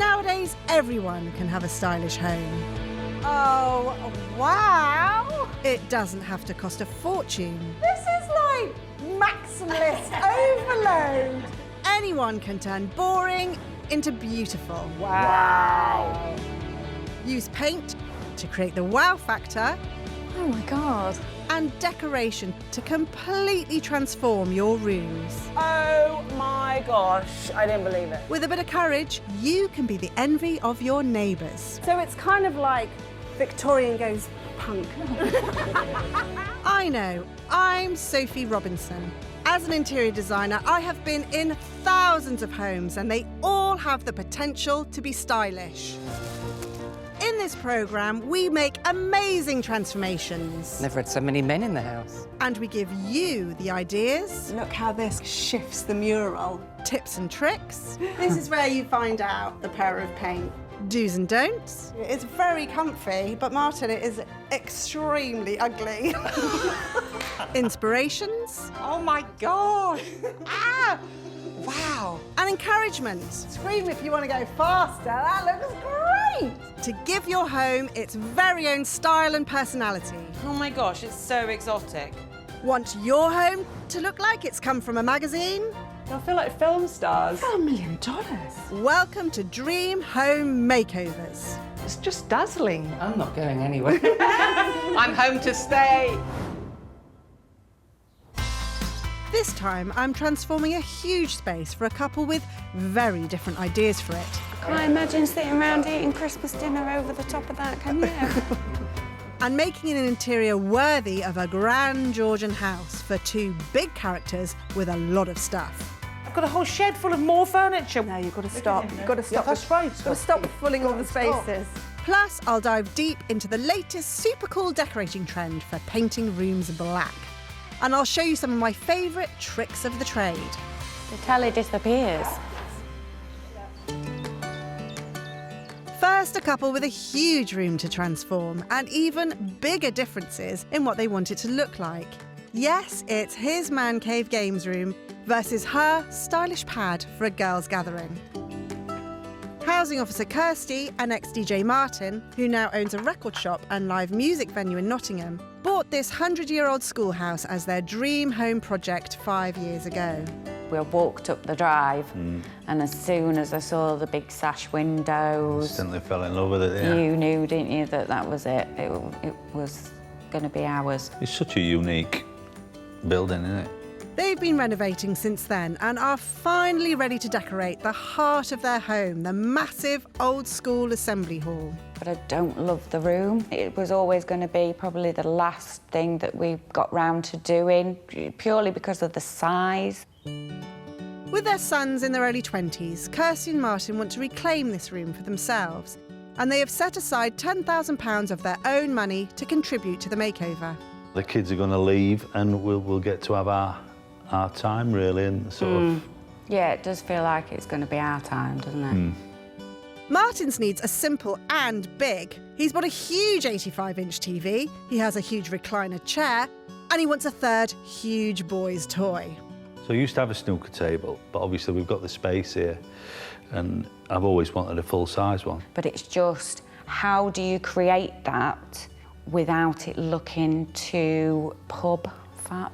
Nowadays, everyone can have a stylish home. Oh, wow! It doesn't have to cost a fortune. This is like maximalist overload. Anyone can turn boring into beautiful. Wow. Use paint to create the wow factor Oh my God. and decoration to completely transform your rooms. Oh my gosh, I didn't believe it. With a bit of courage, you can be the envy of your neighbours. So it's kind of like Victorian goes punk. I know, I'm Sophie Robinson. As an interior designer, I have been in thousands of homes and they all have the potential to be stylish. In this programme, we make amazing transformations. Never had so many men in the house. And we give you the ideas, Look how this shifts the mural. tips and tricks, This is where you find out the power of paint. do's and don'ts. It's very comfy, but Martin, it is extremely ugly. Inspirations Oh my God! Ah! Wow! and encouragement Scream if you want to go faster, that looks great! to give your home its very own style and personality. Oh my gosh, it's so exotic. Want your home to look like it's come from a magazine? I feel like film stars. $1 million. Welcome to Dream Home Makeovers. It's just dazzling. I'm not going anywhere. I'm home to stay. This time, I'm transforming a huge space for a couple with very different ideas for it. Can I imagine sitting around eating Christmas dinner over the top of that, can you? And making an interior worthy of a grand Georgian house for two big characters with a lot of stuff. I've got a whole shed full of more furniture. No, you've got to stop. You've got to stop. that's right. You've got to stop filling all the spaces. Plus, I'll dive deep into the latest super cool decorating trend for painting rooms black. And I'll show you some of my favourite tricks of the trade. The telly disappears. First, a couple with a huge room to transform and even bigger differences in what they want it to look like. Yes, it's his man cave games room versus her stylish pad for a girls' gathering. Housing officer Kirsty and ex-DJ Martin, who now owns a record shop and live music venue in Nottingham, bought this 100-year-old schoolhouse as their dream home project 5 years ago. We walked up the drive, and as soon as I saw the big sash windows, Instantly fell in love with it, yeah. you knew, didn't you, that that was it? It was going to be ours. It's such a unique building, isn't it? They've been renovating since then and are finally ready to decorate the heart of their home, the massive old-school assembly hall. But I don't love the room. It was always going to be probably the last thing that we got round to doing, purely because of the size. With their sons in their early 20s, Kirsty and Martin want to reclaim this room for themselves, and they have set aside £10,000 of their own money to contribute to the makeover. The kids are going to leave and we'll get to have our time, really, and sort of... Yeah, it does feel like it's going to be our time, doesn't it? Martin's needs are simple and big. He's bought a huge 85-inch TV, he has a huge recliner chair, and he wants a third huge boy's toy. So I used to have a snooker table, but obviously we've got the space here, and I've always wanted a full-size one. But it's just, how do you create that without it looking too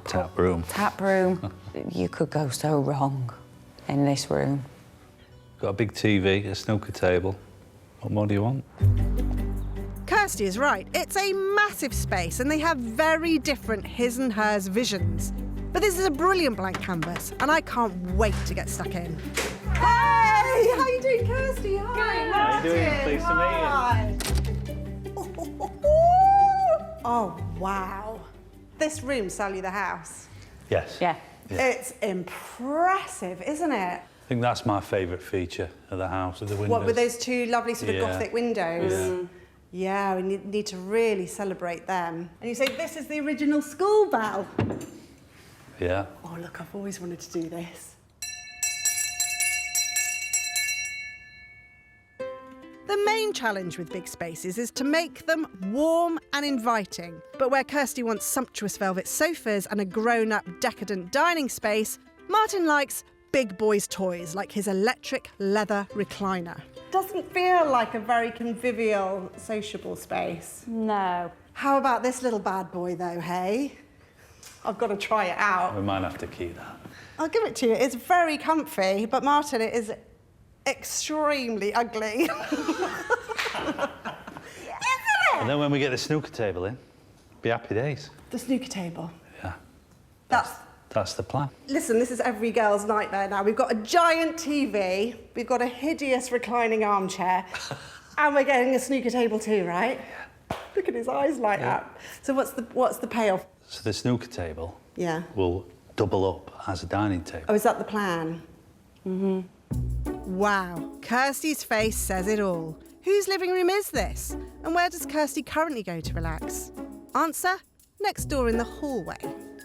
Tap room. Tap room. You could go so wrong in this room. Got a big TV, a snooker table. What more do you want? Kirsty is right. It's a massive space and they have very different his and hers visions. But this is a brilliant blank canvas and I can't wait to get stuck in. Hey, how you doing, Kirsty? Hi, How you doing? Pleased to meet you. Oh, wow. This room sell you the house. Yes. Yeah. It's impressive, isn't it? I think that's my favourite feature of the house, of the windows. What, with those two lovely sort of Yeah. Gothic windows? Yeah. Yeah, we need to really celebrate them. And you say, this is the original school bell. Yeah. Oh, look, I've always wanted to do this. The main challenge with big spaces is to make them warm and inviting. But where Kirsty wants sumptuous velvet sofas and a grown-up decadent dining space, Martin likes big boys' toys like his electric leather recliner. doesn't feel like a very convivial, sociable space. No. How about this little bad boy, though, hey? I've got to try it out. We might have to keep that. I'll give it to you. It's very comfy, but Martin, it is extremely ugly. Isn't it? And then when we get the snooker table in, be happy days. The snooker table. Yeah. That's the plan. Listen, this is every girl's nightmare now. We've got a giant TV, we've got a hideous reclining armchair, and we're getting a snooker table too, right? Yeah. Look at his eyes light up. So what's the payoff? So the snooker table Yeah. will double up as a dining table. Oh, is that the plan? Wow, Kirsty's face says it all. Whose living room is this? And where does Kirsty currently go to relax? Answer, next door in the hallway.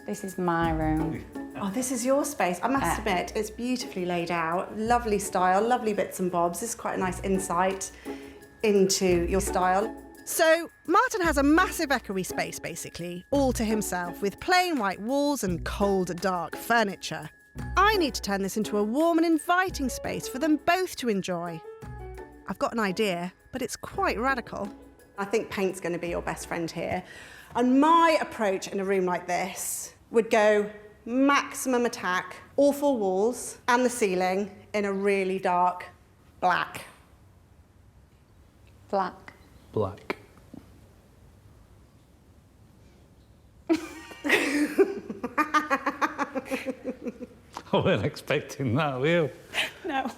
This is my room. Oh, this is your space. I must admit, it's beautifully laid out. Lovely style, lovely bits and bobs. This is quite a nice insight into your style. So, Martin has a massive echoey space, basically, all to himself, with plain white walls and cold, dark furniture. I need to turn this into a warm and inviting space for them both to enjoy. I've got an idea, but it's quite radical. I think paint's going to be your best friend here. And my approach in a room like this would go maximum attack, all four walls and the ceiling in a really dark black. Black. Black. I weren't expecting that, were you? No.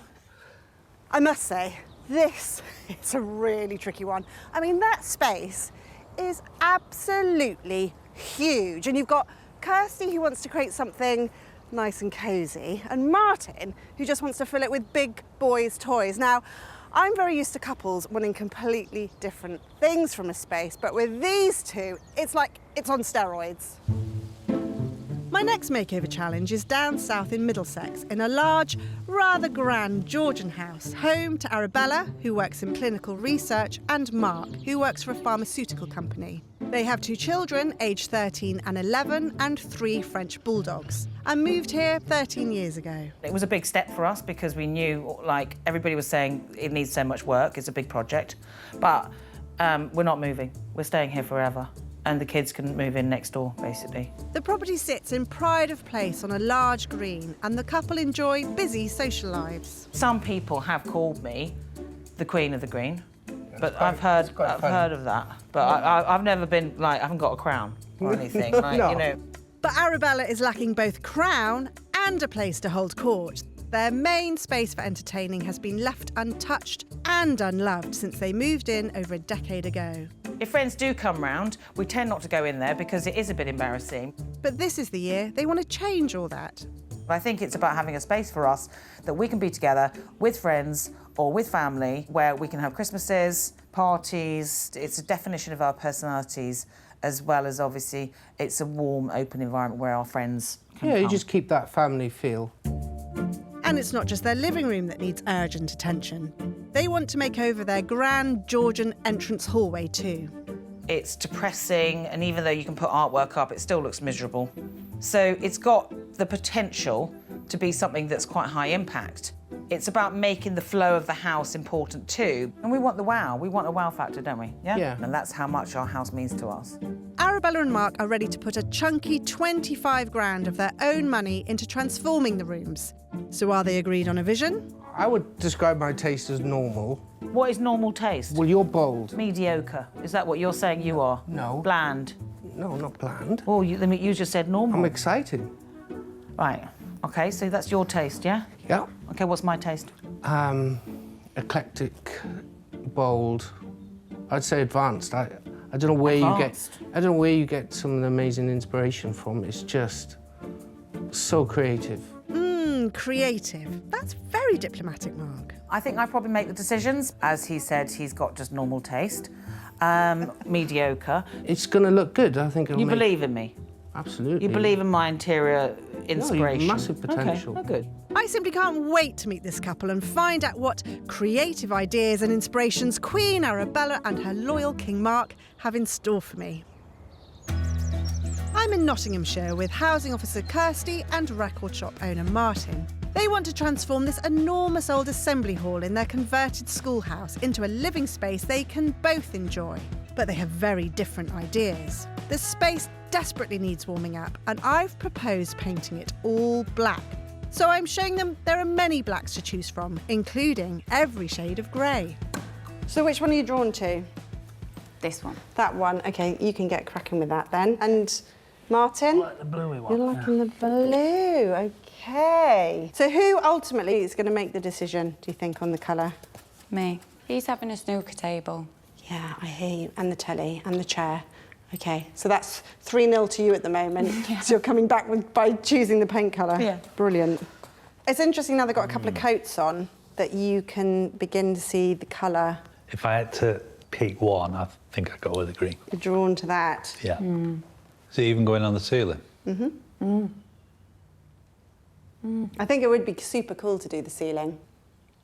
I must say, this is a really tricky one. I mean, that space is absolutely huge. And you've got Kirsty, who wants to create something nice and cosy, and Martin, who just wants to fill it with big boys' toys. Now, I'm very used to couples wanting completely different things from a space, but with these two, it's like it's on steroids. My next makeover challenge is down south in Middlesex, in a large, rather grand Georgian house, home to Arabella, who works in clinical research, and Mark, who works for a pharmaceutical company. They have 2 children, aged 13 and 11, and 3 French bulldogs, and moved here 13 years ago. It was a big step for us because we knew, like, everybody was saying it needs so much work, it's a big project, but we're not moving. We're staying here forever. And the kids can move in next door, basically. The property sits in pride of place on a large green, and the couple enjoy busy social lives. Some people have called me the Queen of the Green, but I've heard of that. But I've never been, like, I haven't got a crown or anything, like, No. you know. But Arabella is lacking both crown and a place to hold court. Their main space for entertaining has been left untouched and unloved since they moved in over a decade ago. If friends do come round, we tend not to go in there because it is a bit embarrassing. But this is the year they want to change all that. I think it's about having a space for us that we can be together with friends or with family where we can have Christmases, parties. It's a definition of our personalities, as well as, obviously, it's a warm, open environment where our friends can Yeah, you come. just keep that family feel. And it's not just their living room that needs urgent attention. They want to make over their grand Georgian entrance hallway too. It's depressing, and even though you can put artwork up, it still looks miserable. So it's got the potential to be something that's quite high impact. It's about making the flow of the house important too. And we want the wow. We want a wow factor, don't we? Yeah. And that's how much our house means to us. Arabella and Mark are ready to put a chunky 25 grand of their own money into transforming the rooms. So are they agreed on a vision? I would describe my taste as normal. What is normal taste? Well, you're bold. Mediocre. Is that what you're saying you are? No. Bland. No, not bland. Oh, you just said normal. I'm excited. Right. Okay, so that's your taste, yeah? Yeah. Okay, what's my taste? Eclectic, bold. I'd say advanced. I don't know where Advanced? I don't know where you get some of the amazing inspiration from. It's just so creative. Creative. That's very diplomatic, Mark. I think I probably make the decisions. As he said, he's got just normal taste. Mediocre. It's going to look good. I think it'll You make... believe in me? Absolutely. You believe in my interior inspiration? massive potential. Okay, oh, good. I simply can't wait to meet this couple and find out what creative ideas and inspirations Queen Arabella and her loyal King Mark have in store for me. I'm in Nottinghamshire with housing officer Kirsty and record shop owner Martin. They want to transform this enormous old assembly hall in their converted schoolhouse into a living space they can both enjoy. But they have very different ideas. The space desperately needs warming up, and I've proposed painting it all black. So I'm showing them there are many blacks to choose from, including every shade of grey. So which one are you drawn to? This one. That one. OK, you can get cracking with that then. And Martin? Like the bluey one. You're liking the blue. OK. So who ultimately is going to make the decision, do you think, on the colour? Me. He's having a snooker table. Yeah, I hear you. And the telly and the chair. OK, so that's 3-0 to you at the moment. Yeah. So you're coming back by choosing the paint colour. Yeah. Brilliant. It's interesting now they've got a couple of coats on that you can begin to see the colour. If I had to pick one, I think I'd go with the green. You're drawn to that. Yeah. Is it even going on the ceiling? I think it would be super cool to do the ceiling.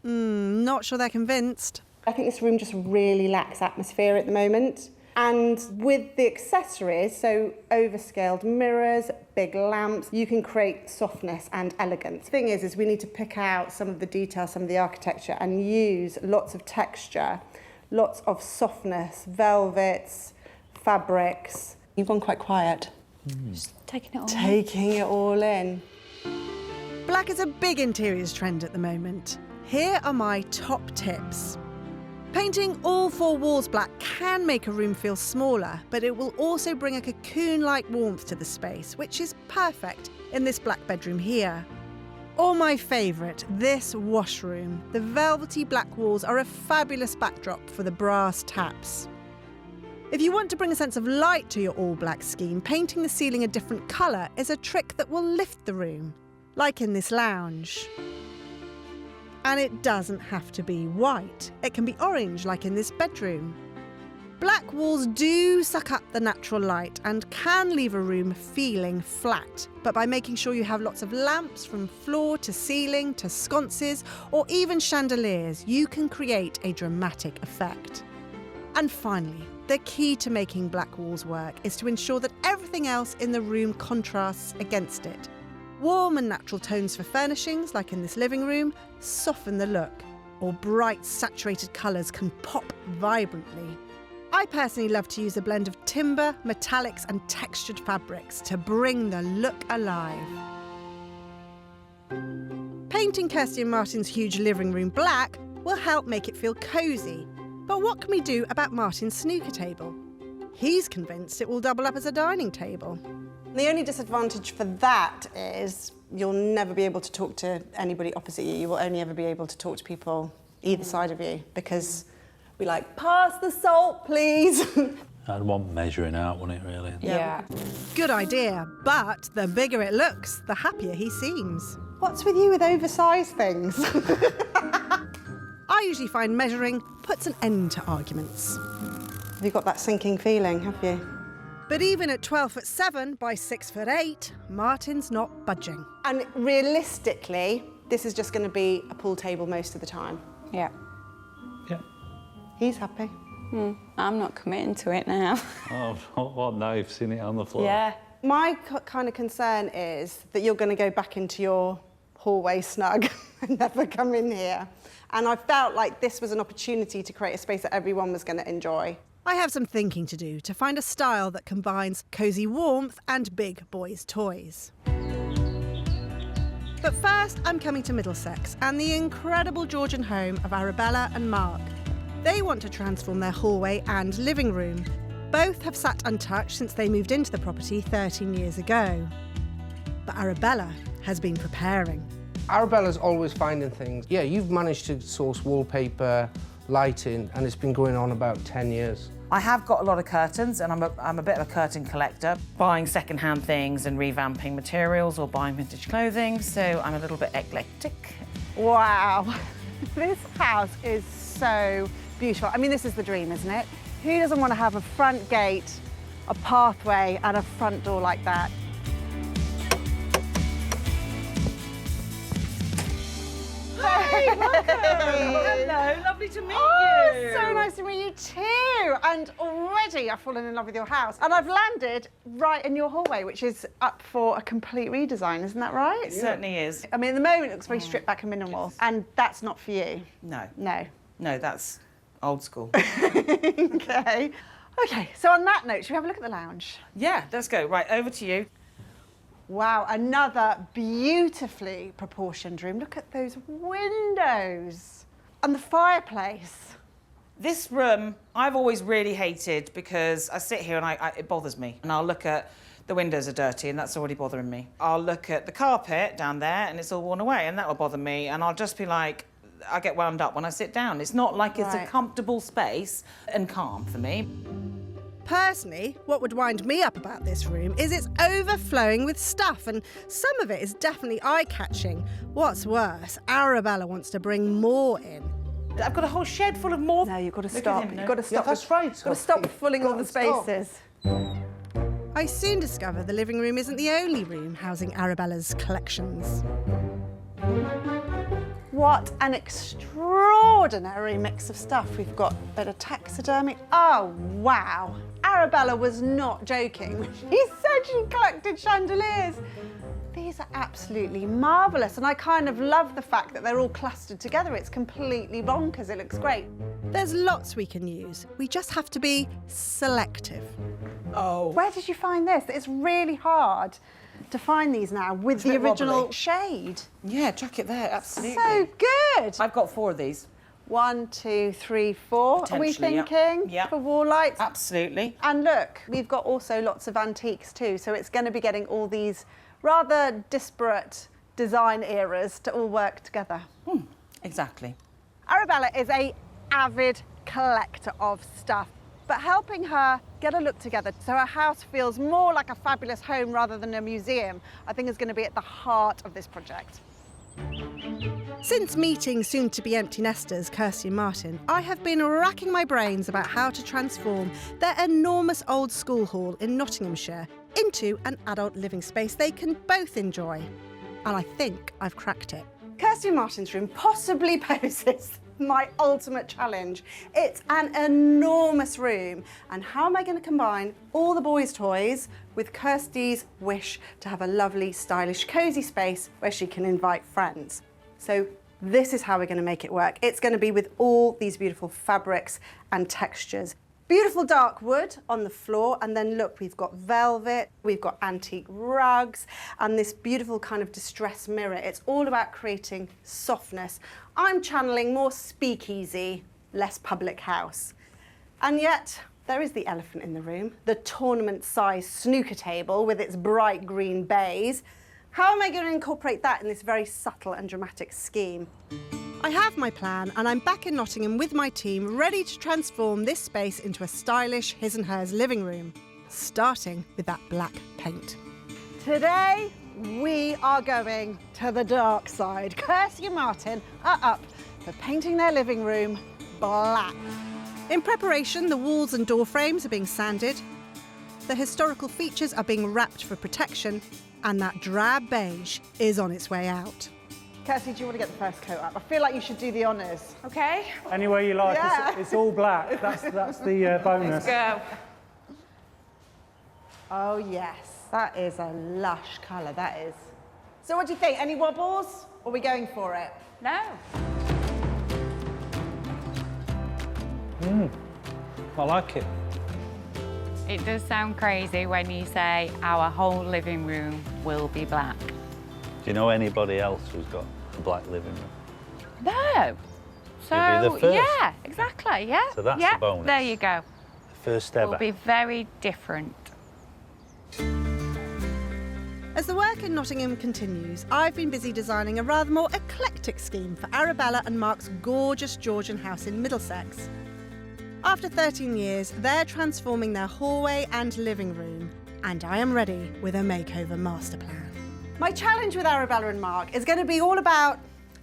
Not sure they're convinced. I think this room just really lacks atmosphere at the moment. And with the accessories, so overscaled mirrors, big lamps, you can create softness and elegance. The thing is we need to pick out some of the details, some of the architecture, and use lots of texture, lots of softness, velvets, fabrics. You've gone quite quiet. Just taking it all. Taking it all in. Black is a big interiors trend at the moment. Here are my top tips. Painting all 4 walls black can make a room feel smaller, but it will also bring a cocoon-like warmth to the space, which is perfect in this black bedroom here. Or my favourite, this washroom. The velvety black walls are a fabulous backdrop for the brass taps. If you want to bring a sense of light to your all-black scheme, painting the ceiling a different colour is a trick that will lift the room, like in this lounge. And it doesn't have to be white. It can be orange, like in this bedroom. Black walls do suck up the natural light and can leave a room feeling flat. But by making sure you have lots of lamps from floor to ceiling to sconces or even chandeliers, you can create a dramatic effect. And finally, the key to making black walls work is to ensure that everything else in the room contrasts against it. Warm and natural tones for furnishings, like in this living room, soften the look, or bright, saturated colours can pop vibrantly. I personally love to use a blend of timber, metallics and textured fabrics to bring the look alive. Painting Kirsty and Martin's huge living room black will help make it feel cosy. But what can we do about Martin's snooker table? He's convinced it will double up as a dining table. The only disadvantage for that is you'll never be able to talk to anybody opposite you. You will only ever be able to talk to people either side of you because we like, pass the salt, please. I'd want measuring out, wouldn't it, really? Yeah. Good idea, but the bigger it looks, the happier he seems. What's with you with oversized things? I usually find measuring puts an end to arguments. Have you got that sinking feeling, have you? But even at 12'7" by 6'8", Martin's not budging. And realistically, this is just going to be a pool table most of the time. Yeah. Yeah. He's happy. I'm not committing to it now. Oh, what now? You've seen it on the floor? Yeah. My kind of concern is that you're going to go back into your hallway snug and never come in here. And I felt like this was an opportunity to create a space that everyone was going to enjoy. I have some thinking to do to find a style that combines cosy warmth and big boys' toys. But first, I'm coming to Middlesex and the incredible Georgian home of Arabella and Mark. They want to transform their hallway and living room. Both have sat untouched since they moved into the property 13 years ago. But Arabella has been preparing. Arabella's always finding things. Yeah, you've managed to source wallpaper, lighting, and it's been going on about 10 years. I have got a lot of curtains, and I'm a bit of a curtain collector, buying second-hand things and revamping materials or buying vintage clothing, so I'm a little bit eclectic. Wow, this house is so beautiful. I mean, this is the dream, isn't it? Who doesn't want to have a front gate, a pathway, and a front door like that? Hi, welcome. Hello, lovely to meet Oh, you. so nice nice to meet you too. And already I've fallen in love with your house. And I've landed right in your hallway, which is up for a complete redesign, isn't that right? It certainly is. I mean, at the moment it looks very stripped back and minimal. And that's not for you. No. No. No, that's old school. Okay. Okay, so on that note, should we have a look at the lounge? Yeah, let's go. Right, over to you. Wow, another beautifully proportioned room. Look at those windows and the fireplace. This room, I've always really hated because I sit here and it bothers me. And I'll look at the windows are dirty and that's already bothering me. I'll look at the carpet down there and it's all worn away and that will bother me. And I'll just be like, I get wound up when I sit down. It's not like it's a comfortable space and calm for me. Personally, what would wind me up about this room is it's overflowing with stuff, and some of it is definitely eye-catching. What's worse, Arabella wants to bring more in. I've got a whole shed full of more. No, you've got to Look at stop. him, You've got to stop. Yeah, that's right, You've got to stop filling all the spaces. I soon discover the living room isn't the only room housing Arabella's collections. What an extraordinary mix of stuff. We've got a bit of taxidermy. Oh, wow. Arabella was not joking when she said she collected chandeliers. These are absolutely marvellous, and I kind of love the fact that they're all clustered together. It's completely bonkers. It looks great. There's lots we can use. We just have to be selective. Oh. Where did you find this? It's really hard to find these now with the original wobbly. shade. Yeah, chuck it there, absolutely. So good. I've got 4 of these. 1, 2, 3, 4. Are we Potentially, yeah. thinking Yeah. for wall lights? Absolutely. And look, we've got also lots of antiques too, so it's going to be getting all these rather disparate design eras to all work together. Exactly. Arabella is an avid collector of stuff, but helping her get a look together so her house feels more like a fabulous home rather than a museum, I think is going to be at the heart of this project. Since meeting soon-to-be empty nesters Kirsty and Martin, I have been racking my brains about how to transform their enormous old school hall in Nottinghamshire into an adult living space they can both enjoy. And I think I've cracked it. Kirsty and Martin's room possibly poses my ultimate challenge. It's an enormous room, and how am I going to combine all the boys' toys with Kirsty's wish to have a lovely, stylish, cosy space where she can invite friends? So this is how we're going to make it work. It's going to be with all these beautiful fabrics and textures. Beautiful dark wood on the floor, and then look, we've got velvet, we've got antique rugs, and this beautiful kind of distress mirror. It's all about creating softness. I'm channeling more speakeasy, less public house. And yet, there is the elephant in the room, the tournament-sized snooker table with its bright green bays. How am I going to incorporate that in this very subtle and dramatic scheme? I have my plan, and I'm back in Nottingham with my team, ready to transform this space into a stylish his and hers living room, starting with that black paint. Today, we are going to the dark side. Kirsty and Martin are up for painting their living room black. In preparation, the walls and door frames are being sanded, the historical features are being wrapped for protection, and that drab beige is on its way out. Kirsty, do you want to get the first coat up? I feel like you should do the honours. Okay. Any way you like. Yeah. It's all black. That's the bonus. Let's go. Oh yes, that is a lush colour, that is. So what do you think? Any wobbles? Or are we going for it? No. I like it. It does sound crazy when you say our whole living room will be black. Do you know anybody else who's got a black living room? No. So, You'll be the first. yeah, exactly, yeah. So that's yeah, the bonus. There you go. First It'll ever. be very different. As the work in Nottingham continues, I've been busy designing a rather more eclectic scheme for Arabella and Mark's gorgeous Georgian house in Middlesex. After 13 years, they're transforming their hallway and living room, and I am ready with a makeover master plan. My challenge with Arabella and Mark is going to be all about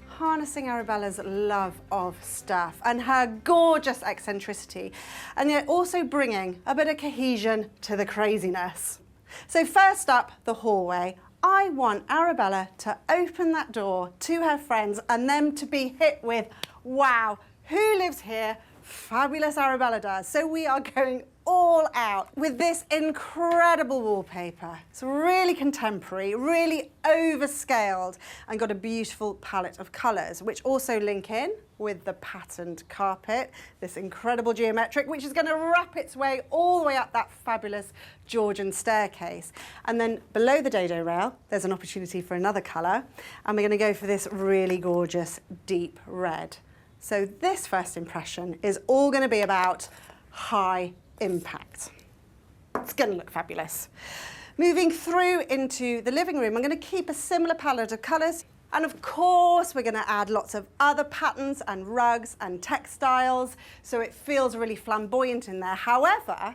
harnessing Arabella's love of stuff and her gorgeous eccentricity, and yet also bringing a bit of cohesion to the craziness. So first up, the hallway. I want Arabella to open that door to her friends and them to be hit with, wow, who lives here fabulous Arabella does. So we are going all out with this incredible wallpaper. It's really contemporary, really overscaled, and got a beautiful palette of colours, which also link in with the patterned carpet, this incredible geometric, which is going to wrap its way all the way up that fabulous Georgian staircase. And then below the dado rail, there's an opportunity for another colour, and we're going to go for this really gorgeous deep red. So this first impression is all going to be about high impact. It's going to look fabulous. Moving through into the living room, I'm going to keep a similar palette of colours. And of course, we're going to add lots of other patterns and rugs and textiles, so it feels really flamboyant in there. However, I'm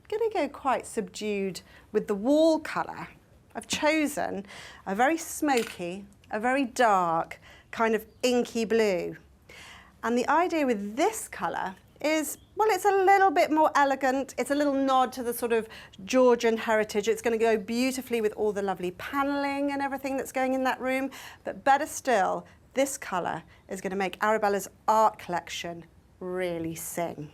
going to go quite subdued with the wall colour. I've chosen a very smoky, a very dark, kind of inky blue. And the idea with this colour is, well, it's a little bit more elegant. It's a little nod to the sort of Georgian heritage. It's going to go beautifully with all the lovely panelling and everything that's going in that room. But better still, this colour is going to make Arabella's art collection really sing.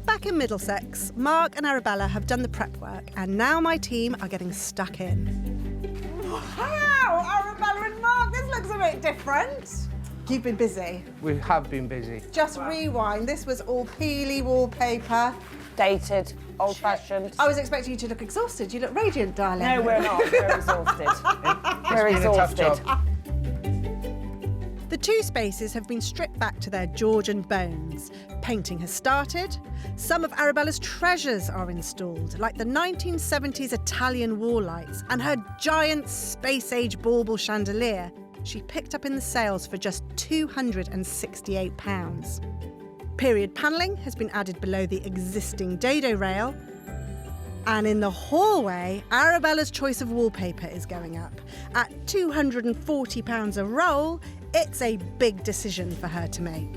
Back in Middlesex, Mark and Arabella have done the prep work, and now my team are getting stuck in. Wow, Arabella and Mark, this looks a bit different. You've been busy. We have been busy. Just rewind. This was all peely wallpaper. Dated, old-fashioned. I was expecting you to look exhausted. You look radiant, darling. No, we're not. We're exhausted. We're It's been a tough exhausted. job. The two spaces have been stripped back to their Georgian bones. Painting has started. Some of Arabella's treasures are installed, like the 1970s Italian wall lights and her giant space-age bauble chandelier she picked up in the sales for just £268. Period panelling has been added below the existing dado rail. And in the hallway, Arabella's choice of wallpaper is going up. At £240 a roll, it's a big decision for her to make.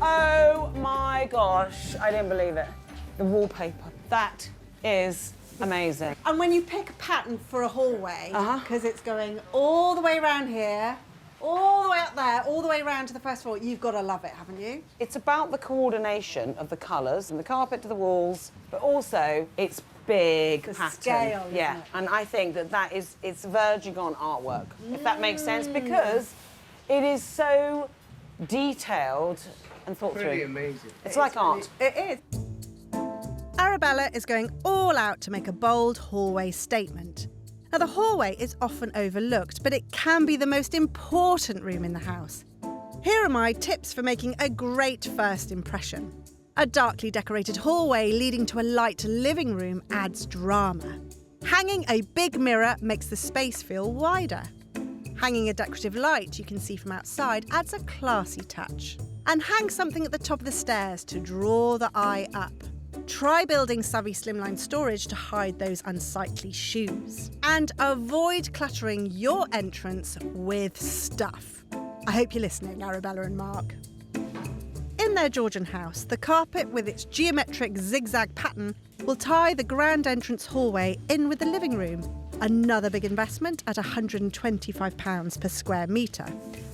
Oh my gosh, I didn't believe it. The wallpaper, that is amazing. And when you pick a pattern for a hallway, because it's going all the way around here, all the way up there, all the way around to the first floor, you've got to love it, haven't you? It's about the coordination of the colours, from the carpet to the walls, but also it's big The pattern. scale, isn't yeah, it? and I think that it's verging on artwork, if that makes sense, because it is so detailed and thought Pretty through. amazing. It's like art. It is. Arabella is going all out to make a bold hallway statement. Now, the hallway is often overlooked, but it can be the most important room in the house. Here are my tips for making a great first impression. A darkly decorated hallway leading to a light living room adds drama. Hanging a big mirror makes the space feel wider. Hanging a decorative light you can see from outside adds a classy touch. And hang something at the top of the stairs to draw the eye up. Try building savvy slimline storage to hide those unsightly shoes. And avoid cluttering your entrance with stuff. I hope you're listening, Arabella and Mark. In their Georgian house, the carpet with its geometric zigzag pattern will tie the grand entrance hallway in with the living room. Another big investment at £125 per square metre.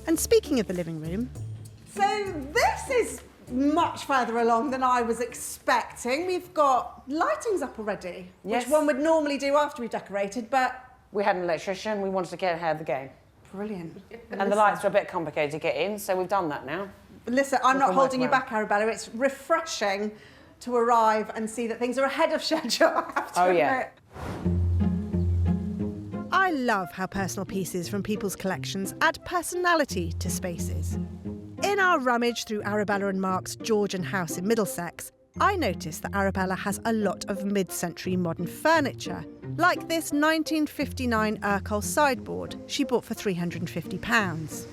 And speaking of the living room... So this is much further along than I was expecting. We've got lightings up already, Yes. which one would normally do after we've decorated, but We had an electrician, we wanted to get ahead of the game. brilliant. And the lights are a bit complicated to get in, so we've done that now. Listen, I'm not can holding you work back, Arabella. It's refreshing to arrive and see that things are ahead of schedule, I have to Oh, yeah. admit. I love how personal pieces from people's collections add personality to spaces. In our rummage through Arabella and Mark's Georgian house in Middlesex, I noticed that Arabella has a lot of mid-century modern furniture, like this 1959 Urkel sideboard she bought for £350.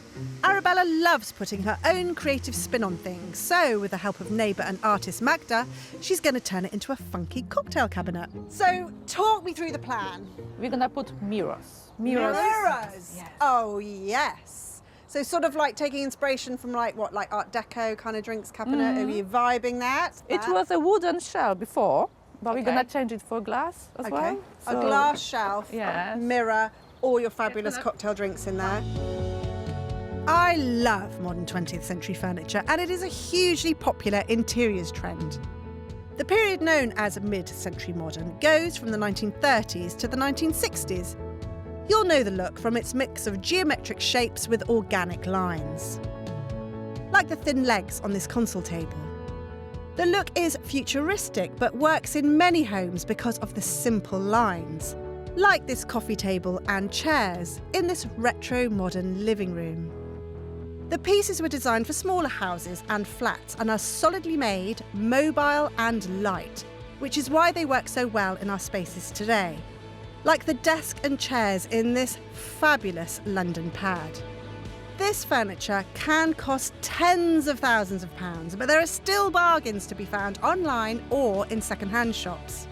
Arabella loves putting her own creative spin on things, so with the help of neighbour and artist Magda, she's going to turn it into a funky cocktail cabinet. So talk me through the plan. We're gonna put mirrors. Mirrors? Oh, yes. So sort of like taking inspiration from like Art Deco kind of drinks cabinet. Are you vibing that? It was a wooden shell before, but we're Okay. gonna change it for glass as well. A So- glass shelf, Yes. mirror, all your fabulous cocktail drinks in there. I love modern 20th century furniture, and it is a hugely popular interiors trend. The period known as mid-century modern goes from the 1930s to the 1960s. You'll know the look from its mix of geometric shapes with organic lines. Like the thin legs on this console table. The look is futuristic but works in many homes because of the simple lines. Like this coffee table and chairs in this retro modern living room. The pieces were designed for smaller houses and flats and are solidly made, mobile and light, which is why they work so well in our spaces today. Like the desk and chairs in this fabulous London pad. This furniture can cost tens of thousands of pounds, but there are still bargains to be found online or in second-hand shops.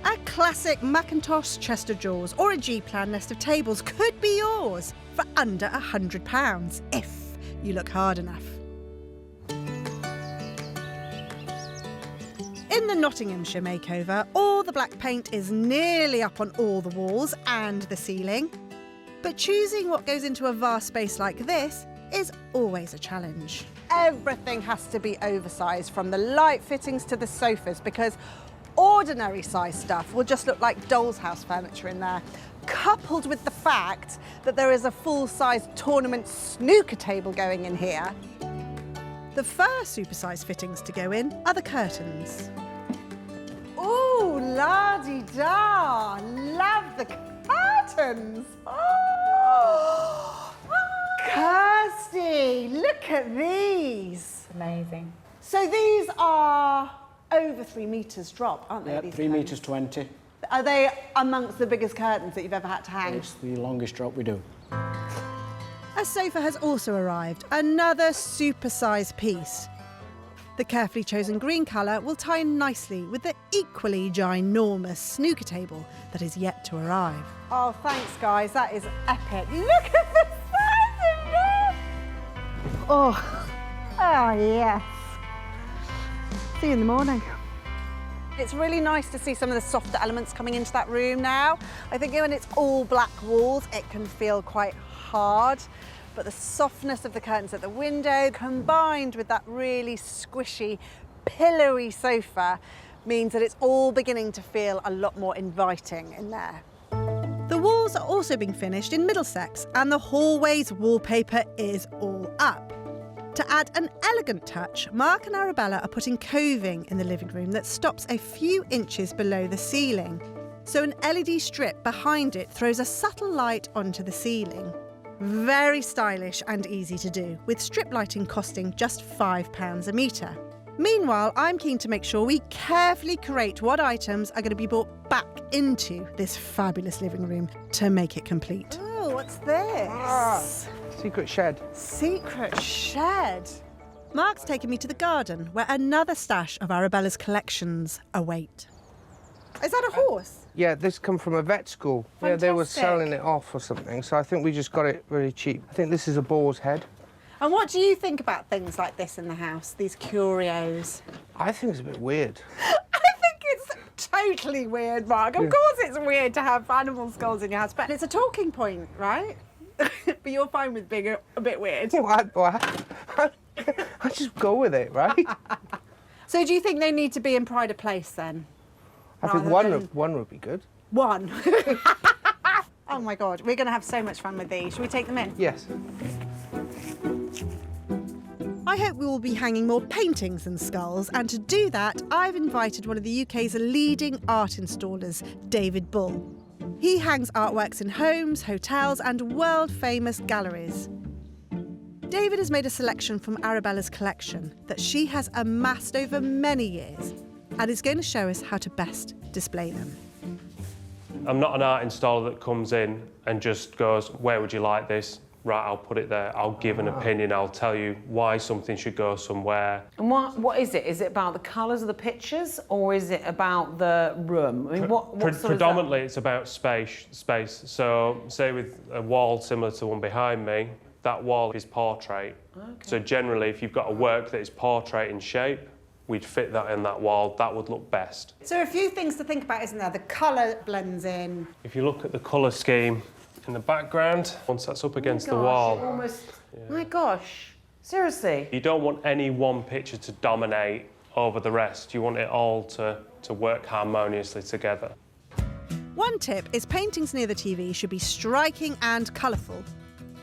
A classic Macintosh chest of drawers or a G-plan nest of tables could be yours for under £100 if you look hard enough. In the Nottinghamshire makeover, all the black paint is nearly up on all the walls and the ceiling. But choosing what goes into a vast space like this is always a challenge. Everything has to be oversized, from the light fittings to the sofas, because ordinary size stuff will just look like doll's house furniture in there, coupled with the fact that there is a full-size tournament snooker table going in here. The first supersized fittings to go in are the curtains. Ooh, la-di-da, love the curtains. Oh, Kirsty, look at these. Amazing. So these are over 3 metres drop, aren't they? Yeah, these 3 curtains? metres 20. Are they amongst the biggest curtains that you've ever had to hang? It's the longest drop we do. A sofa has also arrived, another supersized piece. The carefully chosen green colour will tie in nicely with the equally ginormous snooker table that is yet to arrive. Oh, thanks, guys. That is epic. Look at the size of this! Oh, yes. See you in the morning. It's really nice to see some of the softer elements coming into that room now. I think when it's all black walls, it can feel quite hard, but the softness of the curtains at the window combined with that really squishy, pillowy sofa means that it's all beginning to feel a lot more inviting in there. The walls are also being finished in Middlesex, and the hallway's wallpaper is all up. To add an elegant touch, Mark and Arabella are putting coving in the living room that stops a few inches below the ceiling. So an LED strip behind it throws a subtle light onto the ceiling. Very stylish and easy to do, with strip lighting costing just £5 a metre. Meanwhile, I'm keen to make sure we carefully curate what items are going to be brought back into this fabulous living room to make it complete. Oh, what's this? Secret shed. Secret shed. Mark's taken me to the garden, where another stash of Arabella's collections await. Is that a horse? Yeah, this come from a vet school. Yeah, they were Fantastic. selling it off or something, so I think we just got it really cheap. I think this is a boar's head. And what do you think about things like this in the house, these curios? I think it's a bit weird. I think it's totally weird, Mark. Of course it's weird to have animal skulls in your house, but it's a talking point, right? But you're fine with being a bit weird. I just go with it, right? So do you think they need to be in pride of place then? I think one would be good. One. Oh my God, we're going to have so much fun with these. Should we take them in? Yes. I hope we will be hanging more paintings than skulls, and to do that, I've invited one of the UK's leading art installers, David Bull. He hangs artworks in homes, hotels, and world-famous galleries. David has made a selection from Arabella's collection that she has amassed over many years, and is going to show us how to best display them. I'm not an art installer that comes in and just goes, where would you like this? Right, I'll put it there. I'll give an opinion. I'll tell you why something should go somewhere. And what is it? Is it about the colours of the pictures, or is it about the room? I mean, what sort of Predominantly, it's about space. So, say with a wall similar to the one behind me, that wall is portrait. Okay. So generally, if you've got a work that is portrait in shape, we'd fit that in that wall. That would look best. So a few things to think about, isn't there? The colour blends in. If you look at the colour scheme in the background, once that's up against the wall, My gosh, seriously? You don't want any one picture to dominate over the rest. You want it all to work harmoniously together. One tip is paintings near the TV should be striking and colourful,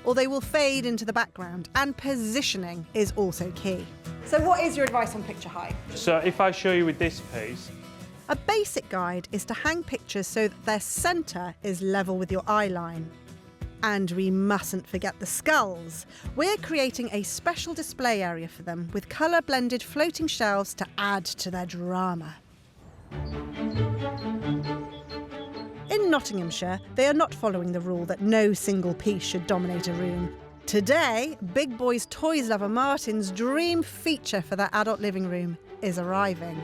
or they will fade into the background, and positioning is also key. So what is your advice on picture height? So if I show you with this piece, A basic guide is to hang pictures so that their centre is level with your eye line. And we mustn't forget the skulls. We're creating a special display area for them with colour-blended floating shelves to add to their drama. In Nottinghamshire, they are not following the rule that no single piece should dominate a room. Today, Big Boys Toys lover Martin's dream feature for their adult living room is arriving.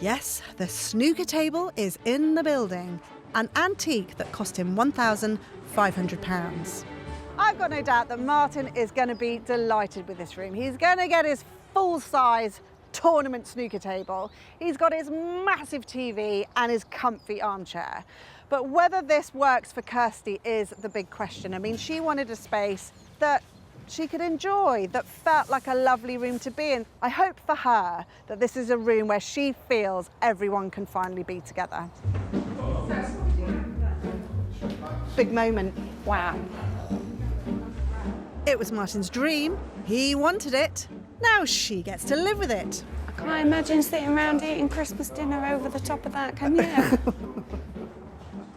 Yes, the snooker table is in the building, an antique that cost him £1,500. I've got no doubt that Martin is going to be delighted with this room. He's going to get his full-size tournament snooker table. He's got his massive TV and his comfy armchair. But whether this works for Kirsty is the big question. I mean, she wanted a space that she could enjoy, that felt like a lovely room to be in. I hope for her that this is a room where she feels everyone can finally be together. Big moment. Wow. It was Martin's dream. He wanted it. Now she gets to live with it. I can't imagine sitting around eating Christmas dinner over the top of that, can you?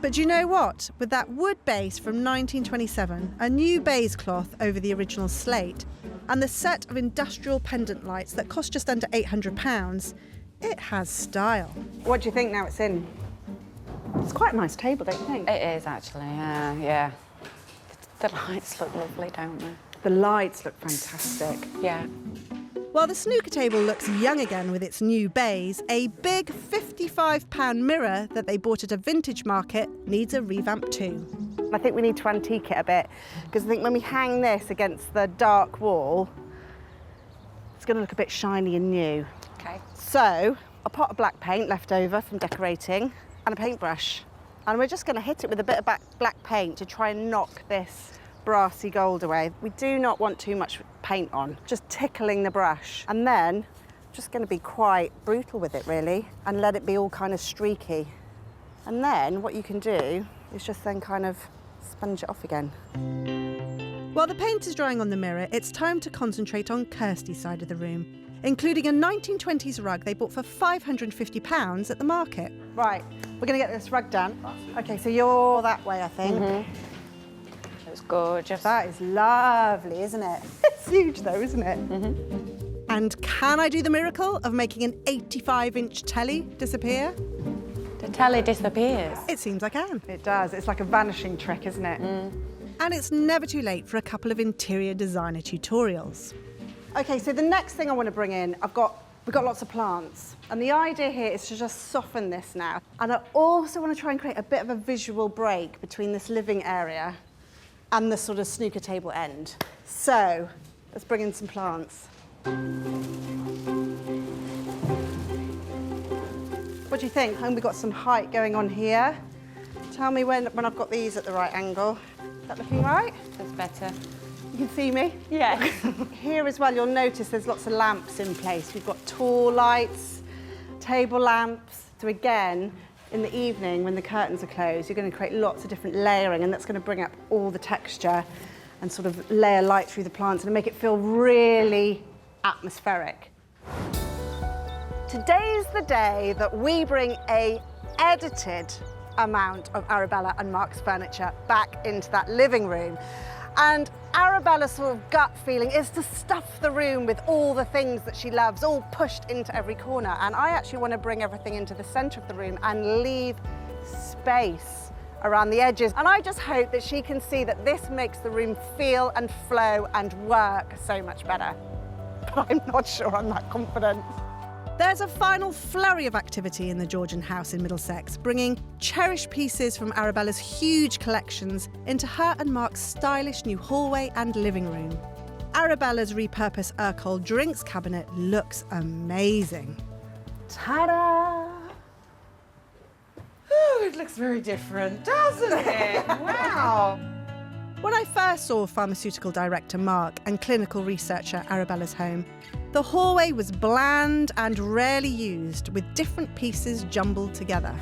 But do you know what? With that wood base from 1927, a new baize cloth over the original slate, and the set of industrial pendant lights that cost just under £800, it has style. What do you think now it's in? It's quite a nice table, don't you think? It is actually, yeah. The lights look lovely, don't they? The lights look fantastic. Yeah. While the snooker table looks young again with its new baize, a big £55 mirror that they bought at a vintage market needs a revamp too. I think we need to antique it a bit, because I think when we hang this against the dark wall, it's going to look a bit shiny and new. Okay. So, a pot of black paint left over from decorating and a paintbrush. And we're just going to hit it with a bit of black paint to try and knock this brassy gold away. We do not want too much paint on, just tickling the brush. And then, just going to be quite brutal with it really, and let it be all kind of streaky. And then what you can do is just then kind of sponge it off again. While the paint is drying on the mirror, it's time to concentrate on Kirsty's side of the room, including a 1920s rug they bought for £550 at the market. Right, we're going to get this rug done. Okay, so you're that way, I think. It's gorgeous. That is lovely, isn't it? It's huge though, isn't it? And can I do the miracle of making an 85-inch telly disappear? The telly disappears. It seems I can. It does. It's like a vanishing trick, isn't it? And it's never too late for a couple of interior designer tutorials. Okay, so the next thing I want to bring in, we've got lots of plants. And the idea here is to just soften this now. And I also want to try and create a bit of a visual break between this living area and the sort of snooker table end. So, let's bring in some plants. What do you think? And we've got some height going on here. Tell me when I've got these at the right angle. Is that looking right? That's better. You can see me? Yeah. Here as well, you'll notice there's lots of lamps in place. We've got tall lights, table lamps. So again, in the evening when the curtains are closed, you're going to create lots of different layering, and that's going to bring up all the texture and sort of layer light through the plants and make it feel really atmospheric. Today's the day that we bring a edited amount of Arabella and Mark's furniture back into that living room. And Arabella's sort of gut feeling is to stuff the room with all the things that she loves, all pushed into every corner. And I actually want to bring everything into the centre of the room and leave space around the edges. And I just hope that she can see that this makes the room feel and flow and work so much better. But I'm not sure I'm that confident. There's a final flurry of activity in the Georgian house in Middlesex, bringing cherished pieces from Arabella's huge collections into her and Mark's stylish new hallway and living room. Arabella's repurposed Urquell drinks cabinet looks amazing. Ta-da! Oh, it looks very different, doesn't it? Wow. When I first saw pharmaceutical director Mark and clinical researcher Arabella's home, the hallway was bland and rarely used, with different pieces jumbled together.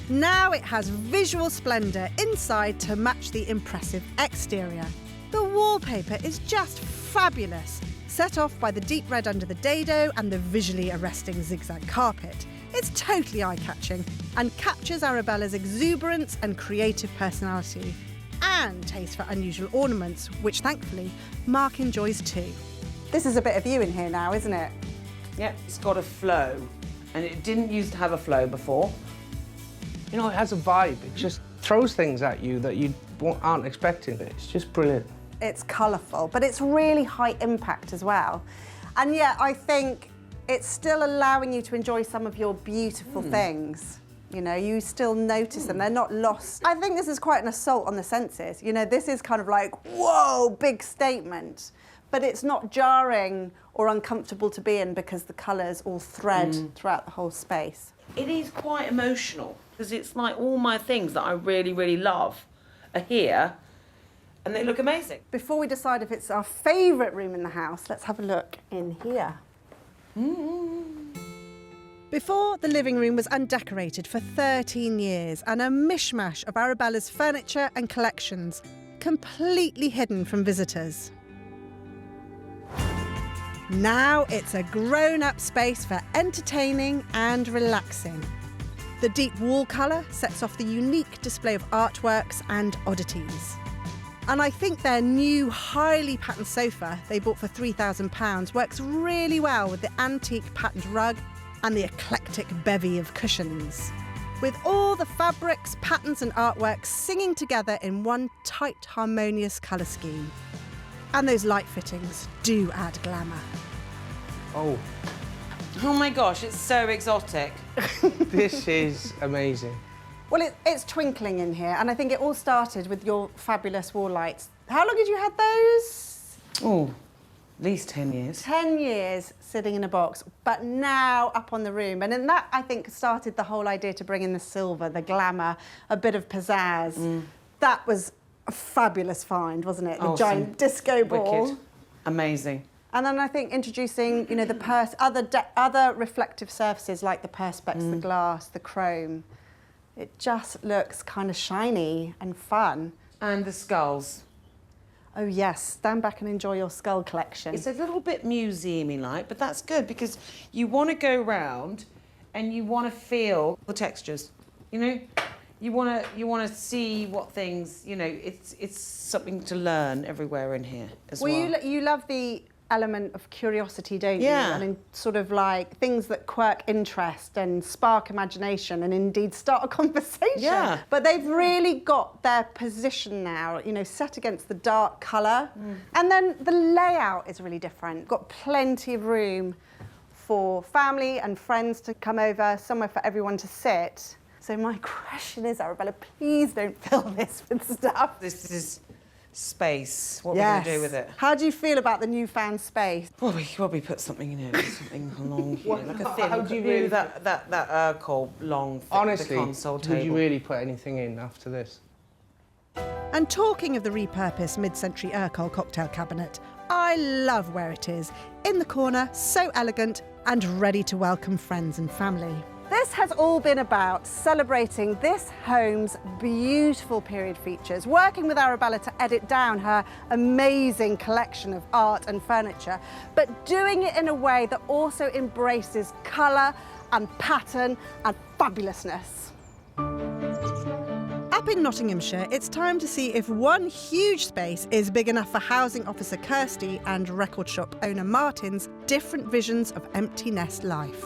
Now it has visual splendour inside to match the impressive exterior. The wallpaper is just fabulous, set off by the deep red under the dado and the visually arresting zigzag carpet. It's totally eye-catching and captures Arabella's exuberance and creative personality, and taste for unusual ornaments, which thankfully Mark enjoys too. This is a bit of you in here now, isn't it? Yeah, it's got a flow, and it didn't used to have a flow before. You know, it has a vibe. It just throws things at you that you aren't expecting. It's just brilliant. It's colourful, but it's really high impact as well. And yet, I think it's still allowing you to enjoy some of your beautiful things. You know, you still notice them, they're not lost. I think this is quite an assault on the senses. You know, this is kind of like, whoa, big statement. But it's not jarring or uncomfortable to be in because the colours all thread throughout the whole space. It is quite emotional, because it's like all my things that I really, really love are here, and they look amazing. Before we decide if it's our favourite room in the house, let's have a look in here. Before, the living room was undecorated for 13 years and a mishmash of Arabella's furniture and collections, completely hidden from visitors. Now it's a grown-up space for entertaining and relaxing. The deep wall colour sets off the unique display of artworks and oddities. And I think their new, highly patterned sofa they bought for £3,000 works really well with the antique patterned rug and the eclectic bevy of cushions, with all the fabrics, patterns and artworks singing together in one tight, harmonious colour scheme. And those light fittings do add glamour. Oh, Oh my gosh, it's so exotic. this is amazing. Well, it's twinkling in here, and I think it all started with your fabulous wall lights. How long had you had those? Oh, at least 10 years. 10 years sitting in a box, but now up on the room. And then that, I think, started the whole idea to bring in the silver, the glamour, a bit of pizzazz. That was a fabulous find, wasn't it? The giant disco ball. Wicked. Amazing. And then I think introducing, you know, the other reflective surfaces like the perspex, the glass, the chrome. It just looks kind of shiny and fun. And the skulls. Oh yes, stand back and enjoy your skull collection. It's a little bit museum-y like, but that's good because you want to go round and you want to feel the textures. You know, you want to see what things. You know, it's something to learn everywhere in here as well. Well, you love the element of curiosity, don't you? Yeah. And in sort of like things that quirk interest and spark imagination and indeed start a conversation. Yeah. But they've really got their position now, you know, set against the dark colour. And then the layout is really different. Got plenty of room for family and friends to come over, somewhere for everyone to sit. So my question is, Arabella, please don't fill this with stuff. This is space. What are we going to do with it? How do you feel about the newfound space? Well, we could probably put something in here, something along here, like a thin. How do you really that Urkel long thick, Honestly, the console table? would you really put anything in after this? And talking of the repurposed mid-century Urkel cocktail cabinet, I love where it is, in the corner, so elegant and ready to welcome friends and family. This has all been about celebrating this home's beautiful period features, working with Arabella to edit down her amazing collection of art and furniture, but doing it in a way that also embraces colour and pattern and fabulousness. Up in Nottinghamshire, it's time to see if one huge space is big enough for housing officer Kirsty and record shop owner Martin's different visions of empty nest life.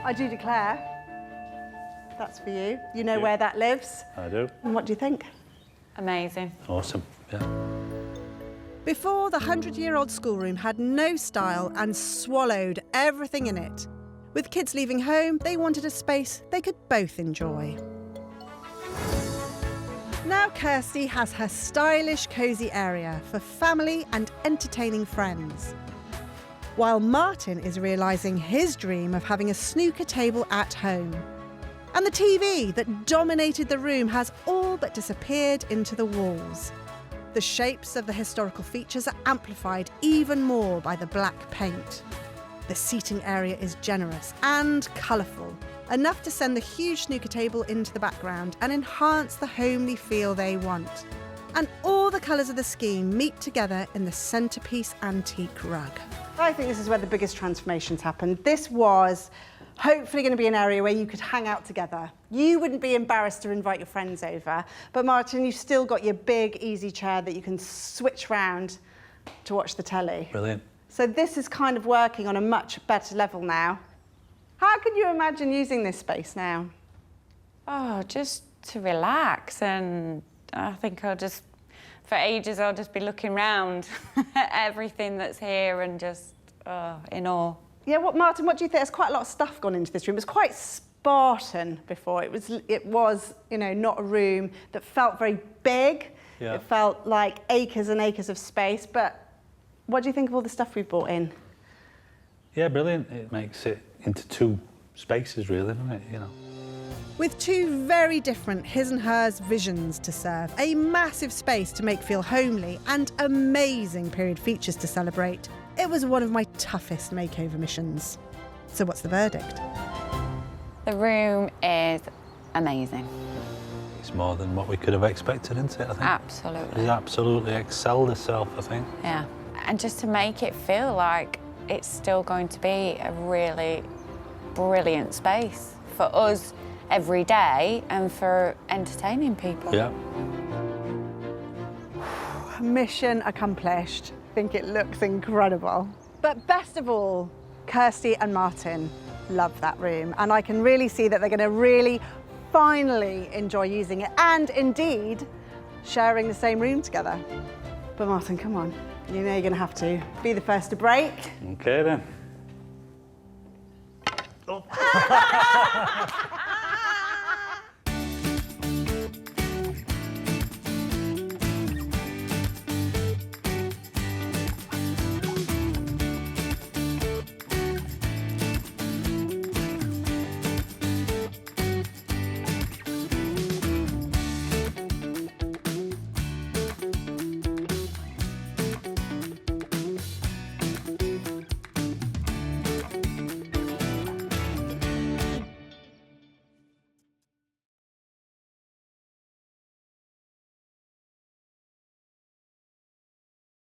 I do declare, that's for you. You know Yeah. where that lives. I do. And what do you think? Amazing. Awesome. Yeah. Before, the 100-year-old schoolroom had no style and swallowed everything in it. With kids leaving home, they wanted a space they could both enjoy. Now Kirsty has her stylish, cosy area for family and entertaining friends, while Martin is realising his dream of having a snooker table at home. And the TV that dominated the room has all but disappeared into the walls. The shapes of the historical features are amplified even more by the black paint. The seating area is generous and colourful, enough to send the huge snooker table into the background and enhance the homely feel they want. And all the colours of the scheme meet together in the centrepiece antique rug. I think this is where the biggest transformations happened. This was hopefully going to be an area where you could hang out together. You wouldn't be embarrassed to invite your friends over. But Martin, you've still got your big, easy chair that you can switch round to watch the telly. Brilliant. So this is kind of working on a much better level now. How could you imagine using this space now? Oh, just to relax, and I think for ages I'll just be looking round at everything that's here and just in awe. Yeah, Martin, what do you think? There's quite a lot of stuff gone into this room. It was quite Spartan before. It was, you know, not a room that felt very big. Yeah. It felt like acres and acres of space. But what do you think of all the stuff we've brought in? Yeah, brilliant. It makes it into two spaces, really, doesn't it? You know. With two very different his and hers visions to serve, a massive space to make feel homely and amazing period features to celebrate, it was one of my toughest makeover missions. So what's the verdict? The room is amazing. It's more than what we could have expected, isn't it, I think? Absolutely. It's absolutely excelled itself, I think. Yeah. And just to make it feel like it's still going to be a really brilliant space for us every day and for entertaining people. Yeah. Mission accomplished. I think it looks incredible. But best of all, Kirsty and Martin love that room. And I can really see that they're going to really finally enjoy using it and indeed sharing the same room together. But Martin, come on. You know you're going to have to be the first to break. Okay then. Oh.